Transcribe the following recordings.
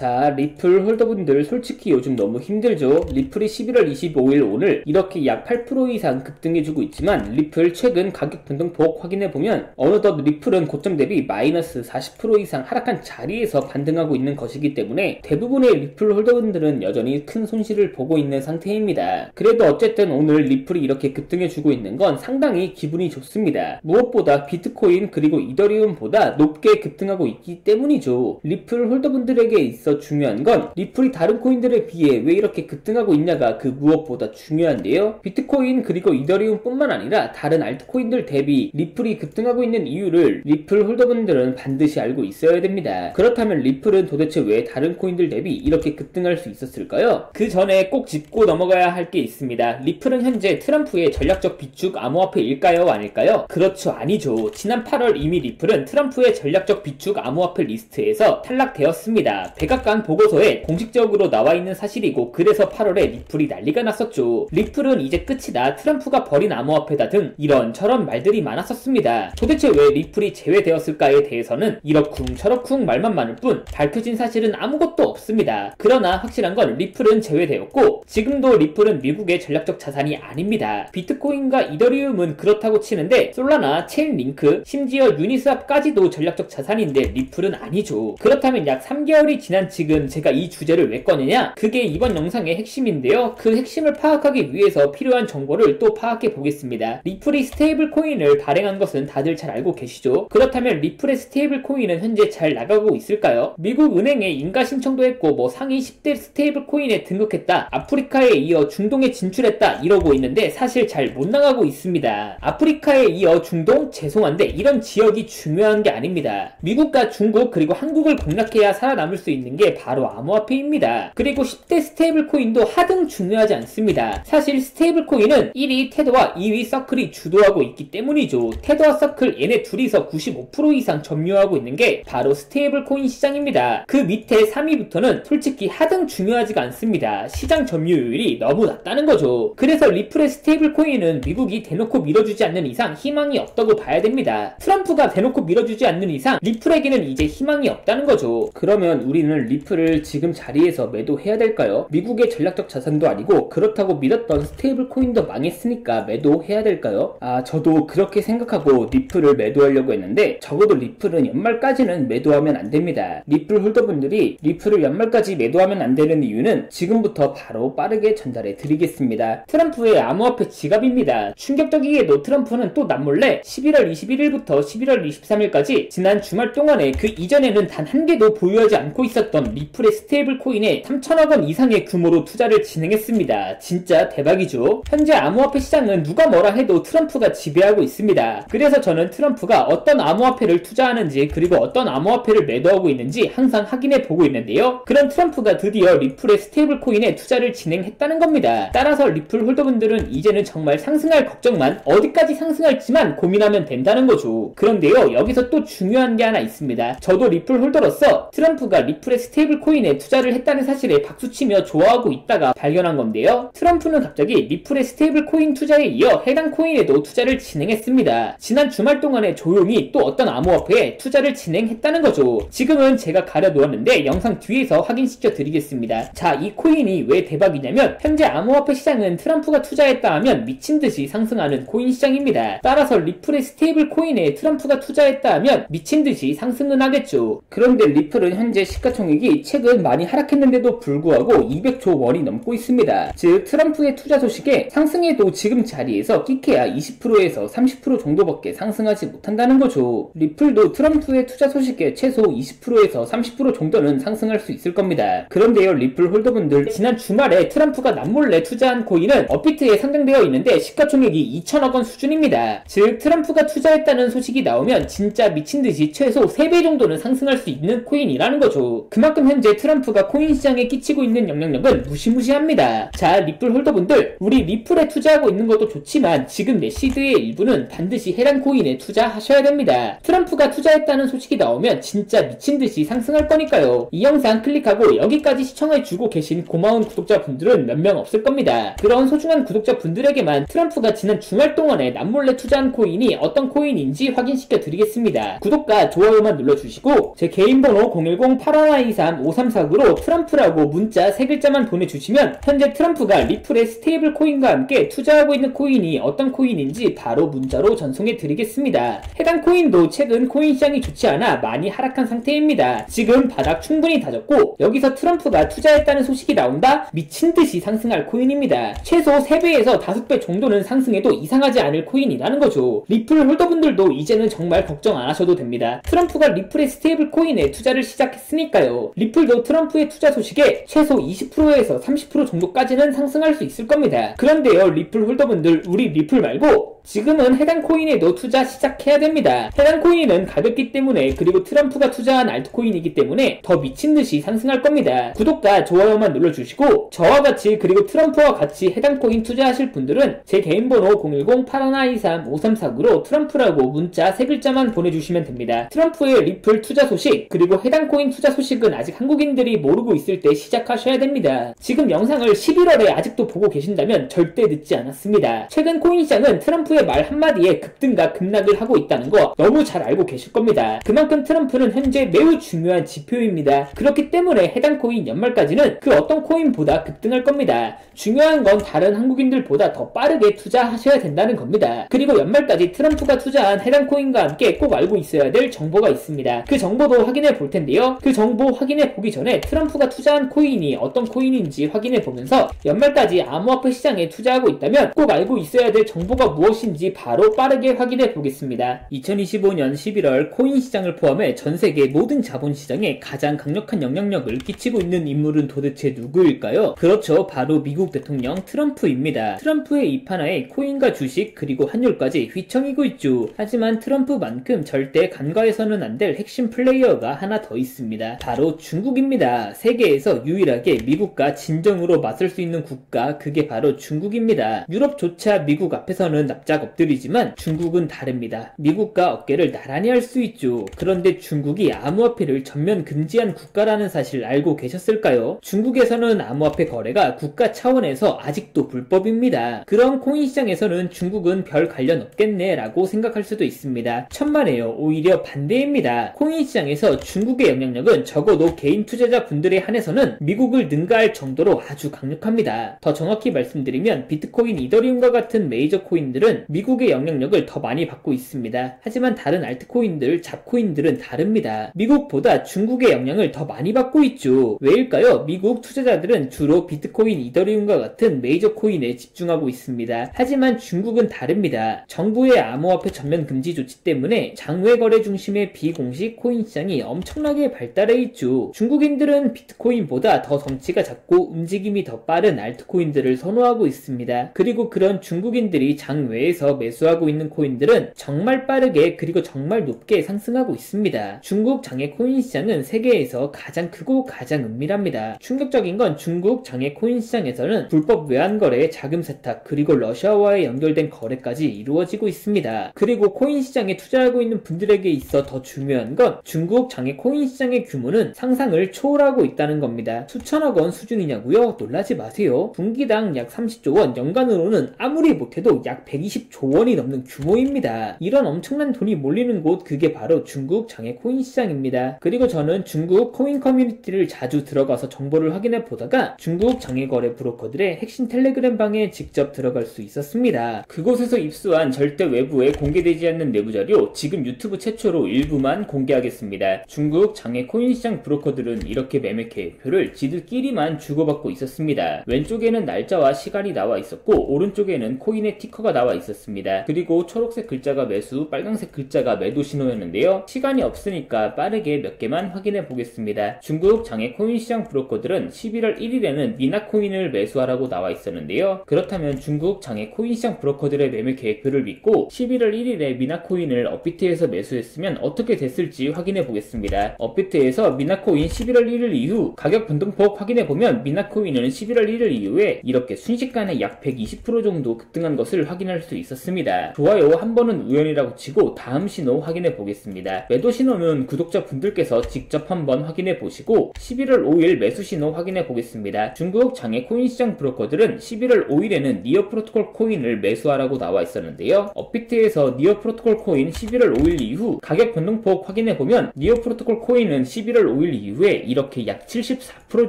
자, 리플 홀더분들 솔직히 요즘 너무 힘들죠? 리플이 11월 25일 오늘 이렇게 약 8% 이상 급등해주고 있지만 리플 최근 가격 변동폭 확인해보면 어느덧 리플은 고점 대비 마이너스 40% 이상 하락한 자리에서 반등하고 있는 것이기 때문에 대부분의 리플 홀더분들은 여전히 큰 손실을 보고 있는 상태입니다. 그래도 어쨌든 오늘 리플이 이렇게 급등해주고 있는 건 상당히 기분이 좋습니다. 무엇보다 비트코인 그리고 이더리움보다 높게 급등하고 있기 때문이죠. 리플 홀더분들에게 있어 중요한 건 리플이 다른 코인들에 비해 왜 이렇게 급등하고 있냐가 그 무엇보다 중요한데요. 비트코인 그리고 이더리움 뿐만 아니라 다른 알트코인들 대비 리플이 급등하고 있는 이유를 리플 홀더분들은 반드시 알고 있어야 됩니다. 그렇다면 리플은 도대체 왜 다른 코인들 대비 이렇게 급등할 수 있었을까요? 그 전에 꼭 짚고 넘어가야 할 게 있습니다. 리플은 현재 트럼프의 전략적 비축 암호화폐일까요? 아닐까요? 그렇죠. 아니죠. 지난 8월 이미 리플은 트럼프의 전략적 비축 암호화폐 리스트에서 탈락되었습니다. 백악관 보고서에 공식적으로 나와 있는 사실이고, 그래서 8월에 리플이 난리가 났었죠. 리플은 이제 끝이다, 트럼프가 버린 암호화폐다 등 이런저런 말들이 많았었습니다. 도대체 왜 리플이 제외되었을까에 대해서는 이러쿵 저러쿵 말만 많을 뿐 밝혀진 사실은 아무것도 없습니다. 그러나 확실한 건 리플은 제외되었고 지금도 리플은 미국의 전략적 자산이 아닙니다. 비트코인과 이더리움은 그렇다고 치는데 솔라나, 체인링크, 심지어 유니스왑까지도 전략적 자산인데 리플은 아니죠. 그렇다면 약 3개월이 지난 지금 제가 이 주제를 왜 꺼내냐? 그게 이번 영상의 핵심인데요. 그 핵심을 파악하기 위해서 필요한 정보를 또 파악해 보겠습니다. 리플이 스테이블 코인을 발행한 것은 다들 잘 알고 계시죠? 그렇다면 리플의 스테이블 코인은 현재 잘 나가고 있을까요? 미국 은행에 인가 신청도 했고 상위 10대 스테이블 코인에 등록했다, 아프리카에 이어 중동에 진출했다 이러고 있는데 사실 잘 못 나가고 있습니다. 아프리카에 이어 중동? 죄송한데 이런 지역이 중요한 게 아닙니다. 미국과 중국 그리고 한국을 공략해야 살아남을 수 있는 게 바로 암호화폐입니다. 그리고 10대 스테이블 코인도 하등 중요하지 않습니다. 사실 스테이블 코인은 1위 테더와 2위 서클이 주도하고 있기 때문이죠. 테더와 서클 얘네 둘이서 95% 이상 점유하고 있는 게 바로 스테이블 코인 시장입니다. 그 밑에 3위부터는 솔직히 하등 중요하지가 않습니다. 시장 점유율이 너무 낮다는 거죠. 그래서 리플의 스테이블 코인은 미국이 대놓고 밀어주지 않는 이상 희망이 없다고 봐야 됩니다. 트럼프가 대놓고 밀어주지 않는 이상 리플에게는 이제 희망이 없다는 거죠. 그러면 우리는 리플을 지금 자리에서 매도해야 될까요? 미국의 전략적 자산도 아니고 그렇다고 믿었던 스테이블 코인도 망했으니까 매도해야 될까요? 저도 그렇게 생각하고 리플을 매도하려고 했는데 적어도 리플은 연말까지는 매도하면 안 됩니다. 리플 홀더분들이 리플을 연말까지 매도하면 안 되는 이유는 지금부터 바로 빠르게 전달해 드리겠습니다. 트럼프의 암호화폐 지갑입니다. 충격적이게도 트럼프는 또 남몰래 11월 21일부터 11월 23일까지 지난 주말 동안에 그 이전에는 단 한 개도 보유하지 않고 있었던 리플의 스테이블 코인에 3천억 원 이상의 규모로 투자를 진행했습니다. 진짜 대박이죠. 현재 암호화폐 시장은 누가 뭐라 해도 트럼프가 지배하고 있습니다. 그래서 저는 트럼프가 어떤 암호화폐를 투자하는지 그리고 어떤 암호화폐를 매도하고 있는지 항상 확인해 보고 있는데요. 그런 트럼프가 드디어 리플의 스테이블 코인에 투자를 진행했다는 겁니다. 따라서 리플 홀더분들은 이제는 정말 상승할 걱정만, 어디까지 상승할지만 고민하면 된다는 거죠. 그런데요, 여기서 또 중요한 게 하나 있습니다. 저도 리플 홀더로서 트럼프가 리플의 스테이블 코인에 투자를 했다는 사실에 박수치며 좋아하고 있다가 발견한 건데요. 트럼프는 갑자기 리플의 스테이블 코인 투자에 이어 해당 코인에도 투자를 진행했습니다. 지난 주말 동안에 조용히 또 어떤 암호화폐에 투자를 진행했다는 거죠. 지금은 제가 가려놓았는데 영상 뒤에서 확인시켜 드리겠습니다. 자, 이 코인이 왜 대박이냐면 현재 암호화폐 시장은 트럼프가 투자했다 하면 미친듯이 상승하는 코인 시장입니다. 따라서 리플의 스테이블 코인에 트럼프가 투자했다 하면 미친듯이 상승은 하겠죠. 그런데 리플은 현재 시가총액이 최근 많이 하락했는데도 불구하고 200조 원이 넘고 있습니다. 즉 트럼프의 투자 소식에 상승해도 지금 자리에서 끼케야 20%에서 30% 정도밖에 상승하지 못한다는 거죠. 리플도 트럼프의 투자 소식에 최소 20%에서 30% 정도는 상승할 수 있을 겁니다. 그런데요, 리플 홀더분들, 지난 주말에 트럼프가 남몰래 투자한 코인은 업비트에 상장되어 있는데 시가총액이 2천억 원 수준입니다. 즉 트럼프가 투자했다는 소식이 나오면 진짜 미친듯이 최소 3배 정도는 상승할 수 있는 코인이라는 거죠. 그만큼 현재 트럼프가 코인 시장에 끼치고 있는 영향력은 무시무시합니다. 자, 리플 홀더분들, 우리 리플에 투자하고 있는 것도 좋지만 지금 내시드의 일부는 반드시 해당 코인에 투자하셔야 됩니다. 트럼프가 투자했다는 소식이 나오면 진짜 미친듯이 상승할 거니까요. 이 영상 클릭하고 여기까지 시청해주고 계신 고마운 구독자분들은 몇 명 없을 겁니다. 그런 소중한 구독자분들에게만 트럼프가 지난 주말 동안에 남몰래 투자한 코인이 어떤 코인인지 확인시켜 드리겠습니다. 구독과 좋아요만 눌러주시고 제 개인 번호 010-819 8하나235349로 트럼프라고 문자 3글자만 보내주시면 현재 트럼프가 리플의 스테이블 코인과 함께 투자하고 있는 코인이 어떤 코인인지 바로 문자로 전송해 드리겠습니다. 해당 코인도 최근 코인 시장이 좋지 않아 많이 하락한 상태입니다. 지금 바닥 충분히 다졌고 여기서 트럼프가 투자했다는 소식이 나온다? 미친듯이 상승할 코인입니다. 최소 3배에서 5배 정도는 상승해도 이상하지 않을 코인이라는 거죠. 리플 홀더분들도 이제는 정말 걱정 안 하셔도 됩니다. 트럼프가 리플의 스테이블 코인에 투자를 시작했으니까요. 리플도 트럼프의 투자 소식에 최소 20%에서 30% 정도까지는 상승할 수 있을 겁니다. 그런데요, 리플 홀더분들, 우리 리플 말고 지금은 해당 코인에도 투자 시작해야 됩니다. 해당 코인은 가볍기 때문에, 그리고 트럼프가 투자한 알트코인이기 때문에 더 미친듯이 상승할 겁니다. 구독과 좋아요만 눌러주시고 저와 같이, 그리고 트럼프와 같이 해당 코인 투자하실 분들은 제 개인 번호 010-8123-5349로 트럼프라고 문자 3글자만 보내주시면 됩니다. 트럼프의 리플 투자 소식, 그리고 해당 코인 투자 소식은 아직 한국인들이 모르고 있을 때 시작하셔야 됩니다. 지금 영상을 11월에 아직도 보고 계신다면 절대 늦지 않았습니다. 최근 코인 시장은 트럼프의 말 한마디에 급등과 급락을 하고 있다는 거 너무 잘 알고 계실 겁니다. 그만큼 트럼프는 현재 매우 중요한 지표입니다. 그렇기 때문에 해당 코인 연말까지는 그 어떤 코인보다 급등할 겁니다. 중요한 건 다른 한국인들보다 더 빠르게 투자하셔야 된다는 겁니다. 그리고 연말까지 트럼프가 투자한 해당 코인과 함께 꼭 알고 있어야 될 정보가 있습니다. 그 정보도 확인해 볼 텐데요. 그 정보 확인해 보기 전에 트럼프가 투자한 코인이 어떤 코인인지 확인해 보면서 연말까지 암호화폐 시장에 투자하고 있다면 꼭 알고 있어야 될 정보가 무엇인지 바로 빠르게 확인해 보겠습니다. 2025년 11월 코인 시장을 포함해 전 세계 모든 자본 시장에 가장 강력한 영향력을 끼치고 있는 인물은 도대체 누구일까요? 그렇죠, 바로 미국 대통령 트럼프입니다. 트럼프의 입 하나에 코인과 주식 그리고 환율까지 휘청이고 있죠. 하지만 트럼프만큼 절대 간과해서는 안 될 핵심 플레이어가 하나 더 있습니다. 바로 중국입니다. 세계에서 유일하게 미국과 진정으로 맞설 수 있는 국가, 그게 바로 중국입니다. 유럽조차 미국 앞에서는 납작 엎드리지만 중국은 다릅니다. 미국과 어깨를 나란히 할 수 있죠. 그런데 중국이 암호화폐를 전면 금지한 국가라는 사실 알고 계셨을까요? 중국에서는 암호화폐 거래가 국가 차원에서 아직도 불법입니다. 그런 코인 시장에서는 중국은 별 관련 없겠네 라고 생각할 수도 있습니다. 천만에요. 오히려 반대입니다. 코인 시장에서 중국의 영향력은 적어도 개인 투자자 분들에 한해서는 미국을 능가할 정도로 아주 강력합니다. 더 정확히 말씀드리면 비트코인, 이더리움과 같은 메이저 코인들은 미국의 영향력을 더 많이 받고 있습니다. 하지만 다른 알트코인들, 잡코인들은 다릅니다. 미국보다 중국의 영향을 더 많이 받고 있죠. 왜일까요? 미국 투자자들은 주로 비트코인, 이더리움과 같은 메이저 코인에 집중하고 있습니다. 하지만 중국은 다릅니다. 정부의 암호화폐 전면 금지 조치 때문에 장외 거래 중심의 비공식 코인 시장이 엄청나게 발달해 있죠. 중국인들은 비트코인보다 더 덩치가 작고 움직임이 더 빠른 알트코인들을 선호하고 있습니다. 그리고 그런 중국인들이 장외에서 매수하고 있는 코인들은 정말 빠르게 그리고 정말 높게 상승하고 있습니다. 중국 장외 코인 시장은 세계에서 가장 크고 가장 은밀합니다. 충격적인 건 중국 장외 코인 시장에서는 불법 외환 거래, 자금 세탁, 그리고 러시아와의 연결된 거래까지 이루어지고 있습니다. 그리고 코인 시장에 투자하고 있는 분들에게 있어 더 중요한 건 중국 장외 코인 시장의 규모는 상상을 초월하고 있다는 겁니다. 수천억 원 수준이냐고요? 놀라지 마세요. 분기당 약 30조 원, 연간으로는 아무리 못해도 약 120조 원이 넘는 규모입니다. 이런 엄청난 돈이 몰리는 곳, 그게 바로 중국 장외 코인 시장입니다. 그리고 저는 중국 코인 커뮤니티를 자주 들어가서 정보를 확인해 보다가 중국 장외 거래 브로커들의 핵심 텔레그램 방에 직접 들어갈 수 있었습니다. 그곳에서 입수한 절대 외부에 공개되지 않는 내부 자료, 지금 유튜브 최초로 일부만 공개하겠습니다. 중국 장외 코인 시장 브로커들은 이렇게 매매 계획표를 지들끼리만 주고받고 있었습니다. 왼쪽에는 날짜와 시간이 나와 있었고 오른쪽에는 코인의 티커가 나와 있었습니다. 그리고 초록색 글자가 매수, 빨간색 글자가 매도 신호였는데요. 시간이 없으니까 빠르게 몇 개만 확인해 보겠습니다. 중국 장외 코인 시장 브로커들은 11월 1일에는 미나코인을 매수하라고 나와 있었는데요. 그렇다면 중국 장외 코인 시장 브로커들의 매매 계획표를 믿고 11월 1일에 미나코인을 업비트에서 매수했으면 어떻게 됐을지 확인해 보겠습니다. 업비트에서 미나코인 11월 1일 이후 가격 변동폭 확인해 보면 미나코인은 11월 1일 이후에 이렇게 순식간에 약 120% 정도 급등한 것을 확인할 수 있었습니다. 좋아요 한 번은 우연이라고 치고 다음 신호 확인해 보겠습니다. 매도 신호는 구독자 분들께서 직접 한번 확인해 보시고 11월 5일 매수 신호 확인해 보겠습니다. 중국 장외 코인 시장 브로커들은 11월 5일에는 니어 프로토콜 코인을 매수하라고 나와 있었는데요. 업비트에서 니어 프로토콜 코인 11월 5일 이후 가격 변동폭 확인해 보면 니어 프로토콜 코인은 11월 11월 5일 이후에 이렇게 약 74%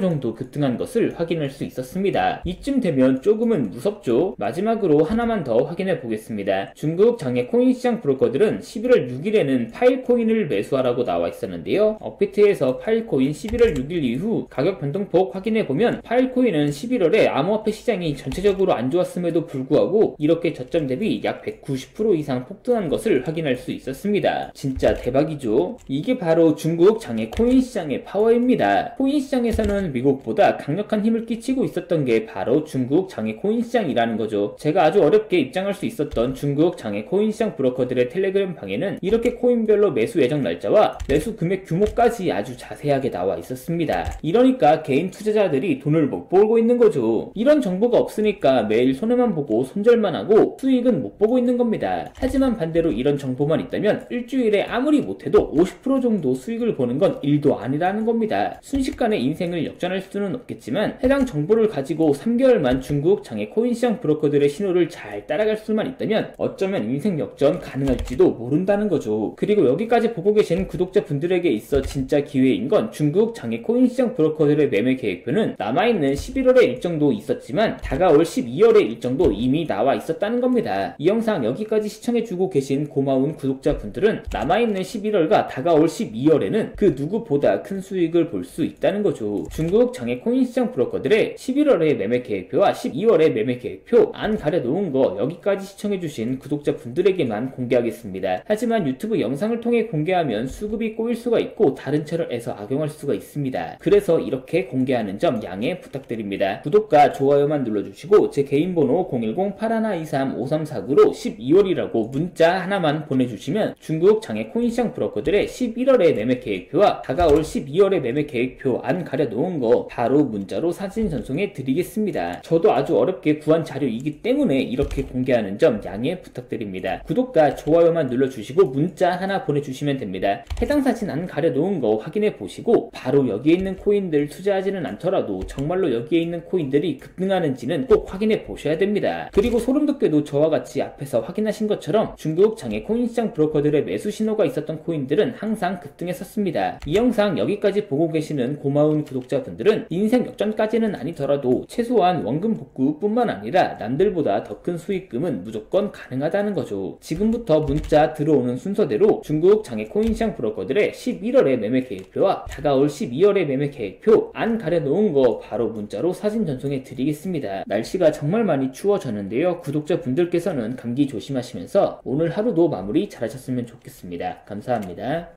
정도 급등한 것을 확인할 수 있었습니다. 이쯤 되면 조금은 무섭죠? 마지막으로 하나만 더 확인해 보겠습니다. 중국 장외 코인 시장 브로커들은 11월 6일에는 파일코인을 매수하라고 나와 있었는데요. 업비트에서 파일코인 11월 6일 이후 가격 변동폭 확인해 보면 파일코인은 11월에 암호화폐 시장이 전체적으로 안 좋았음에도 불구하고 이렇게 저점 대비 약 190% 이상 폭등한 것을 확인할 수 있었습니다. 진짜 대박이죠? 이게 바로 중국 장외 코인 시장의 파워입니다. 코인 시장에서는 미국보다 강력한 힘을 끼치고 있었던 게 바로 중국 장외 코인 시장이라는 거죠. 제가 아주 어렵게 입장할 수 있었던 중국 장외 코인 시장 브로커들의 텔레그램 방에는 이렇게 코인별로 매수 예정 날짜와 매수 금액 규모까지 아주 자세하게 나와 있었습니다. 이러니까 개인 투자자들이 돈을 못 벌고 있는 거죠. 이런 정보가 없으니까 매일 손해만 보고 손절만 하고 수익은 못 보고 있는 겁니다. 하지만 반대로 이런 정보만 있다면 일주일에 아무리 못해도 50% 정도 수익을 보는 건 일도 아니라는 겁니다. 순식간에 인생을 역전할 수는 없겠지만 해당 정보를 가지고 3개월만 중국 장외 코인 시장 브로커들의 신호를 잘 따라갈 수만 있다면 어쩌면 인생 역전 가능할지도 모른다는 거죠. 그리고 여기까지 보고 계신 구독자분들에게 있어 진짜 기회인 건 중국 장외 코인 시장 브로커들의 매매 계획표는 남아있는 11월의 일정도 있었지만 다가올 12월의 일정도 이미 나와 있었다는 겁니다. 이 영상 여기까지 시청해주고 계신 고마운 구독자분들은 남아있는 11월과 다가올 12월에는 그 누구보다 큰 수익을 볼 수 있다는 거죠. 중국 장외 코인 시장 브로커들의 11월의 매매 계획표와 12월의 매매 계획표 안 가려놓은 거 여기까지 시청해주신 구독자분들에게만 공개하겠습니다. 하지만 유튜브 영상을 통해 공개하면 수급이 꼬일 수가 있고 다른 채널에서 악용할 수가 있습니다. 그래서 이렇게 공개하는 점 양해 부탁드립니다. 구독과 좋아요만 눌러주시고 제 개인 번호 010-8123-5349로 12월이라고 문자 하나만 보내주시면 중국 장외 코인 시장 브로커들의 11월의 매매 계획표와 다가올 12월의 매매 계획표 안 가려놓은 거 바로 문자로 사진 전송해 드리겠습니다. 저도 아주 어렵게 구한 자료이기 때문에 이렇게 공개하는 점 양해 부탁드립니다. 구독과 좋아요만 눌러주시고 문자 하나 보내주시면 됩니다. 해당 사진 안 가려놓은 거 확인해 보시고 바로 여기에 있는 코인들 투자하지는 않더라도 정말로 여기에 있는 코인들이 급등하는지는 꼭 확인해 보셔야 됩니다. 그리고 소름돋게도 저와 같이 앞에서 확인하신 것처럼 중국 장외 코인 시장 브로커들의 매수 신호가 있었던 코인들은 항상 급등했었습니다. 이 영상 여기까지 보고 계시는 고마운 구독자분들은 인생 역전까지는 아니더라도 최소한 원금 복구 뿐만 아니라 남들보다 더 큰 수익금은 무조건 가능하다는 거죠. 지금부터 문자 들어오는 순서대로 중국 장외 코인 시장 브로커들의 11월의 매매 계획표와 다가올 12월의 매매 계획표 안 가려놓은 거 바로 문자로 사진 전송해 드리겠습니다. 날씨가 정말 많이 추워졌는데요. 구독자분들께서는 감기 조심하시면서 오늘 하루도 마무리 잘하셨으면 좋겠습니다. 감사합니다.